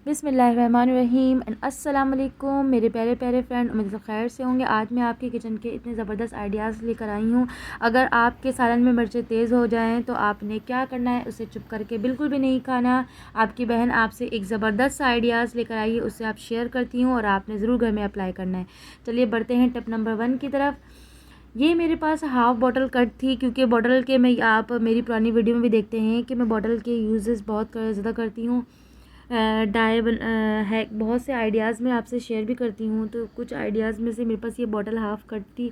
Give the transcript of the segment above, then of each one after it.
बिस्मिल्लाहिर्रहमानिर्रहीम एंड अस्सलाम वालेकुम मेरे प्यारे प्यारे फ्रेंड, उम्मीद से खैर से होंगे। आज मैं आपके किचन के इतने ज़बरदस्त आइडियाज़ लेकर आई हूँ। अगर आपके सालन में मिर्चें तेज़ हो जाएं तो आपने क्या करना है, उसे चुप करके बिल्कुल भी नहीं खाना। आपकी बहन आपसे एक ज़बरदस्त आइडियाज़ लेकर आई है, उससे आप शेयर करती हूँ और आपने ज़रूर घर में अप्लाई करना है। चलिए बढ़ते हैं टिप नंबर 1 की तरफ। ये मेरे पास हाफ़ बॉटल कट थी, क्योंकि बॉटल के मैं आप मेरी पुरानी वीडियो में भी देखते हैं कि मैं बॉटल के यूजेस बहुत ज़्यादा करती हूँ। डाई है, बहुत से आइडियाज़ मैं आपसे शेयर भी करती हूँ। तो कुछ आइडियाज़ में से मेरे पास ये बॉटल हाफ़ कट थी,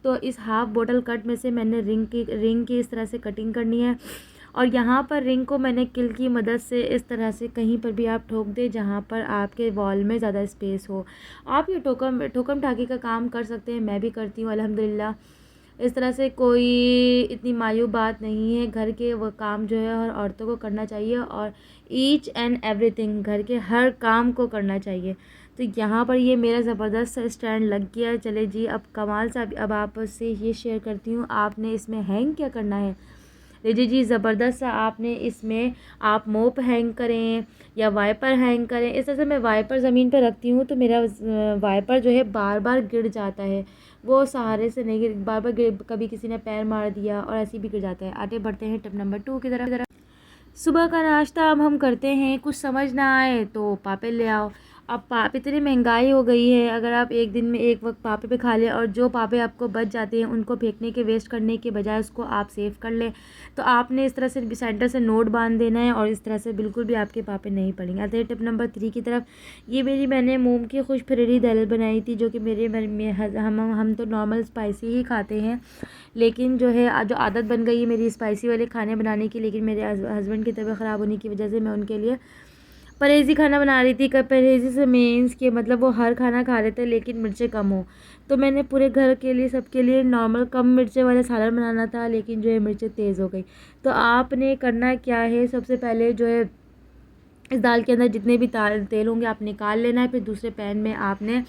तो इस हाफ़ बॉटल कट में से मैंने रिंग की इस तरह से कटिंग करनी है। और यहाँ पर रिंग को मैंने किल की मदद से इस तरह से कहीं पर भी आप ठोक दें जहाँ पर आपके वॉल में ज़्यादा स्पेस हो। आप ये ठोकम ठाकी का काम कर सकते हैं, मैं भी करती हूँ अल्हम्दुलिल्लाह। इस तरह से कोई इतनी मायूब बात नहीं है। घर के वो काम जो है हर औरतों को करना चाहिए, और ईच एंड एवरीथिंग, घर के हर काम को करना चाहिए। तो यहाँ पर ये मेरा ज़बरदस्त स्टैंड लग गया। चले जी, अब कमाल से अब आपसे ये शेयर करती हूँ, आपने इसमें हैंग क्या करना है। लीजिए जी, ज़बरदस्त सा आपने इसमें आप मोप हैंग करें या वाइपर हैंग करें। इस तरह से मैं वाइपर ज़मीन पर रखती हूँ तो मेरा वाइपर जो है बार बार गिर जाता है, वो सहारे से नहीं गिर, बार बार गिर, कभी किसी ने पैर मार दिया और ऐसे भी गिर जाता है। आगे बढ़ते हैं टिप नंबर 2 की तरफ। सुबह का नाश्ता अब हम करते हैं, कुछ समझ ना आए तो पापे ले आओ। अब पापे, इतनी महंगाई हो गई है, अगर आप एक दिन में एक वक्त पापे पे खा लें और जो पापे आपको बच जाते हैं उनको फेंकने के, वेस्ट करने के बजाय उसको आप सेव कर लें, तो आपने इस तरह से सेंटर से नोट बांध देना है और इस तरह से बिल्कुल भी आपके पापे नहीं पड़ेंगे। आते हैं टिप नंबर 3 की तरफ। ये मैंने मूंग की खुशफरेरी दाल बनाई थी, जो कि हम तो नॉर्मल स्पाइसी ही खाते हैं, लेकिन जो है जो आदत बन गई है मेरी स्पाइसी वाले खाने बनाने की। लेकिन मेरे हस्बैंड की तबीयत ख़राब होने की वजह से मैं उनके लिए परहेज़ी खाना बना रही थी। परहेज़ी से मीन्स कि मतलब वो हर खाना खा रहे थे लेकिन मिर्चें कम हो। तो मैंने पूरे घर के लिए, सबके लिए नॉर्मल कम मिर्चें वाले सालन बनाना था, लेकिन जो है मिर्चें तेज़ हो गई। तो आपने करना क्या है, सबसे पहले जो है इस दाल के अंदर जितने भी तेल होंगे आप निकाल लेना है। फिर दूसरे पैन में आपने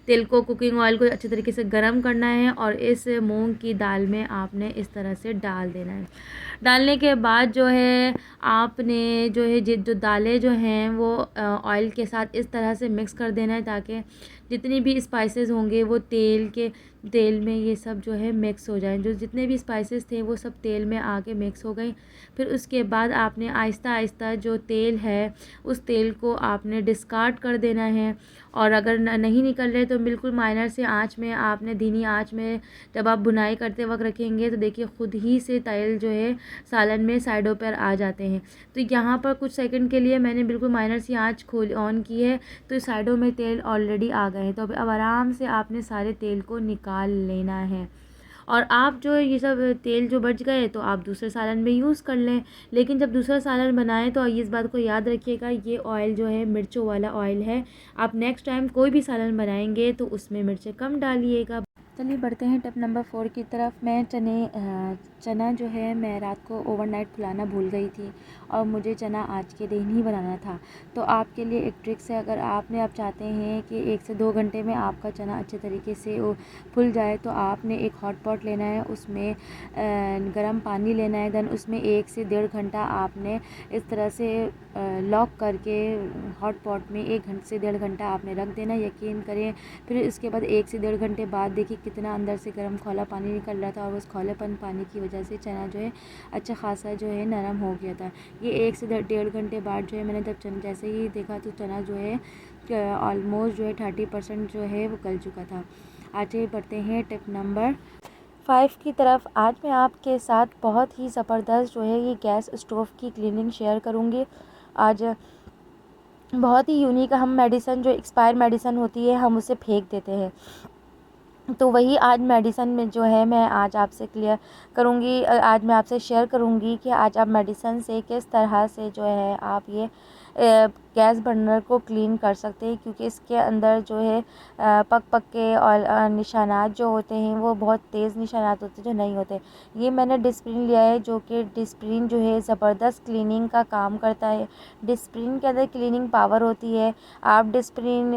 तेल को, कुकिंग ऑयल को अच्छे तरीके से गर्म करना है और इस मूंग की दाल में आपने इस तरह से डाल देना है। डालने के बाद जो है आपने जो है जो दालें जो हैं वो ऑयल के साथ इस तरह से मिक्स कर देना है, ताकि जितनी भी स्पाइसेस होंगे वो तेल में ये सब जो है मिक्स हो जाए। जो जितने भी स्पाइसेस थे वो सब तेल में आके मिक्स हो गई। फिर उसके बाद आपने आहिस्ता आहिस्ता जो तेल है उस तेल को आपने डिस्कार्ड कर देना है। और अगर नहीं निकल रहे तो बिल्कुल माइनर से आंच में, आपने धीमी आंच में जब आप बुनाई करते वक्त रखेंगे तो देखिए खुद ही से तेल जो है सालन में साइडों पर आ जाते हैं। तो यहाँ पर कुछ सेकंड के लिए मैंने बिल्कुल माइनर सी आंच ऑन की है, तो साइडों में तेल ऑलरेडी आ गए हैं। तो अब आराम से आपने सारे तेल को निकाल लेना है। और आप जो ये सब तेल जो बच गए तो आप दूसरे सालन में यूज़ कर लें। लेकिन जब दूसरा सालन बनाएं तो इस बात को याद रखिएगा, ये ऑयल जो है मिर्चों वाला ऑयल है। आप नेक्स्ट टाइम कोई भी सालन बनाएंगे तो उसमें मिर्चें कम डालिएगा। चलिए बढ़ते हैं टिप नंबर 4 की तरफ। मैं चना जो है मैं रात को ओवरनाइट फुलाना भूल गई थी और मुझे चना आज के दिन ही बनाना था। तो आपके लिए एक ट्रिक्स है, अगर आप चाहते हैं कि 1 से 2 घंटे में आपका चना अच्छे तरीके से फुल जाए, तो आपने एक हॉट पॉट लेना है, उसमें गर्म पानी लेना है। देन उसमें 1 से 1.5 घंटा आपने इस तरह से लॉक करके हॉट पॉट में 1 घंटे से 1.5 घंटा आपने रख देना, यकीन करें। फिर इसके बाद 1 से 1.5 घंटे बाद देखिए कितना अंदर से गर्म खौला पानी निकल रहा था, और उस खौलेपन पानी की वजह से चना जो है अच्छा खासा जो है नरम हो गया था। ये 1 से 1.5 घंटे बाद जो है मैंने जब चना जैसे ही देखा तो चना जो है ऑलमोस्ट जो है 30% जो है वो गल चुका था। आगे बढ़ते हैं टिप नंबर 5 की तरफ। आज मैं आपके साथ बहुत ही ज़बरदस्त जो है ये गैस स्टोव की क्लीनिंग शेयर करूँगी। आज बहुत ही यूनिक, हम मेडिसिन जो एक्सपायर मेडिसिन होती है हम उसे फेंक देते हैं, तो वही आज मेडिसिन में जो है मैं आज आपसे क्लियर करूँगी। आज मैं आपसे शेयर करूँगी कि आज आप मेडिसिन से किस तरह से जो है आप ये गैस बर्नर को क्लीन कर सकते हैं, क्योंकि इसके अंदर जो है पक पक के और निशानात जो होते हैं वो बहुत तेज़ निशानात होते हैं जो नहीं होते। ये मैंने डिस्प्रिन लिया है, जो कि डिस्प्रिन जो है ज़बरदस्त क्लीनिंग का काम करता है। डिस्प्रिन के अंदर क्लीनिंग पावर होती है। आप डिस्प्रिन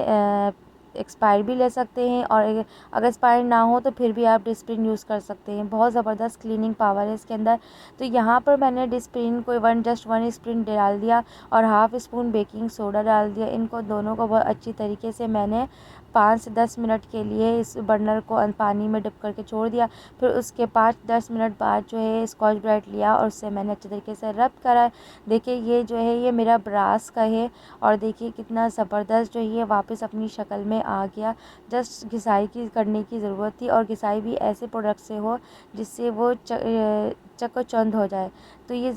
एक्सपायर भी ले सकते हैं, और अगर एक्सपायर ना हो तो फिर भी आप डिस्प्रिन यूज़ कर सकते हैं। बहुत ज़बरदस्त क्लीनिंग पावर है इसके अंदर। तो यहाँ पर मैंने डिस्प्रिन को जस्ट 1 स्पून डाल दिया और हाफ़ स्पून बेकिंग सोडा डाल दिया। इनको दोनों को बहुत अच्छी तरीके से मैंने 5 से 10 मिनट के लिए इस बर्नर को पानी में डिप करके छोड़ दिया। फिर उसके 5-10 मिनट बाद जो है स्कॉच ब्राइट लिया और उससे मैंने अच्छे तरीके से रब करा। देखिए ये जो है ये मेरा ब्रास का है, और देखिए कितना ज़बरदस्त जो है ये वापस अपनी शक्ल में आ गया। जस्ट घिसाई की करने की ज़रूरत थी, और घिसाई भी ऐसे प्रोडक्ट से हो जिससे वो चकाचौंध हो जाए। तो ये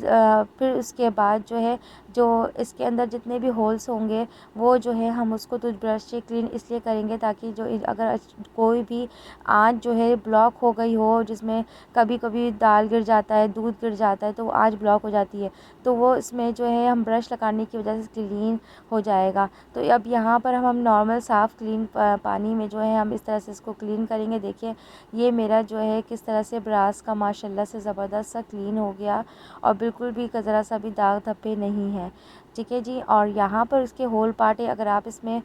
फिर उसके बाद जो है जो इसके अंदर जितने भी होल्स होंगे वो जो है हम उसको टूथब्रश से क्लीन इसलिए करेंगे ताकि जो अगर कोई भी आंच जो है ब्लॉक हो गई हो, जिसमें कभी कभी दाल गिर जाता है, दूध गिर जाता है, तो वो आंच ब्लॉक हो जाती है, तो वो इसमें जो है हम ब्रश लगाने की वजह से क्लीन हो जाएगा। तो अब यहाँ पर हम नॉर्मल साफ़ क्लीन पानी में जो है हम इस तरह से इसको क्लीन करेंगे। देखिए ये मेरा जो है किस तरह से ब्रास का माशाल्लाह से ज़बरदस्त सा क्लीन हो गया, और बिल्कुल भी ज़रा सा भी दाग धब्बे नहीं है। ठीक है जी। और यहाँ पर इसके होल पार्ट है, अगर आप इसमें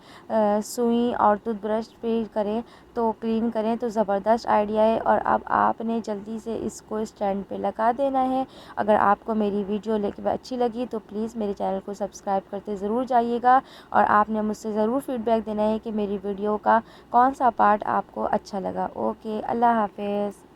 सुई और टूथब्रश पे करें तो क्लीन करें तो ज़बरदस्त आइडिया है। और अब आपने जल्दी से इसको स्टैंड पे लगा देना है। अगर आपको मेरी वीडियो अच्छी लगी तो प्लीज़ मेरे चैनल को सब्सक्राइब करते ज़रूर जाइएगा, और आपने मुझसे ज़रूर फीडबैक देना है कि मेरी वीडियो का कौन सा पार्ट आपको अच्छा लगा। ओके, अल्लाह हाफ़िज़।